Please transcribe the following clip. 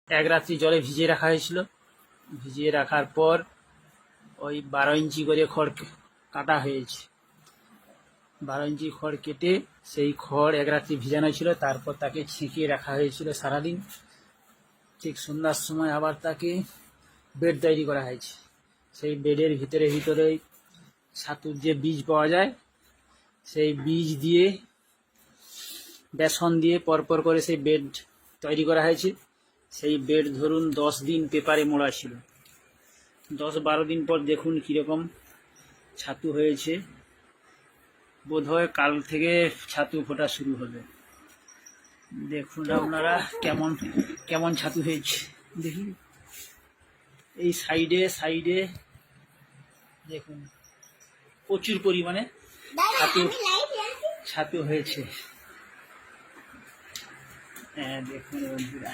এক রাত্রি জলে ভিজিয়ে রাখা হয়েছিল। ভিজিয়ে রাখার পর ওই 12 ইঞ্চি করে খড় কাটা হয়েছে। 12 ইঞ্চি খড় কেটে সেই খড় এক রাত্রি ভিজানো ছিল, তারপর তাকে ছেঁকিয়ে রাখা হয়েছিল সারাদিন। ঠিক সন্ধ্যার সময় আবার তাকে বেড তৈরি করা হয়েছে। সেই বেডের ভিতরেই ছাতুর যে বীজ পাওয়া যায়, সেই বীজ দিয়ে বেসন দিয়ে পরপর করে সেই বেড তৈরি করা হয়েছে। সেই বেড ধরুন 10 দিন পেপারে মোড়া ছিল। 10-12 দিন পর দেখুন কীরকম ছাতু হয়েছে। বোধহয় কাল থেকে ছাতু ফোটা শুরু হবে। দেখুন আপনারা কেমন কেমন ছাতু হয়েছে দেখুন। এই সাইডে দেখুন প্রচুর পরিমাণে ছাতু হয়েছে। হ্যাঁ দেখুন বন্ধুরা।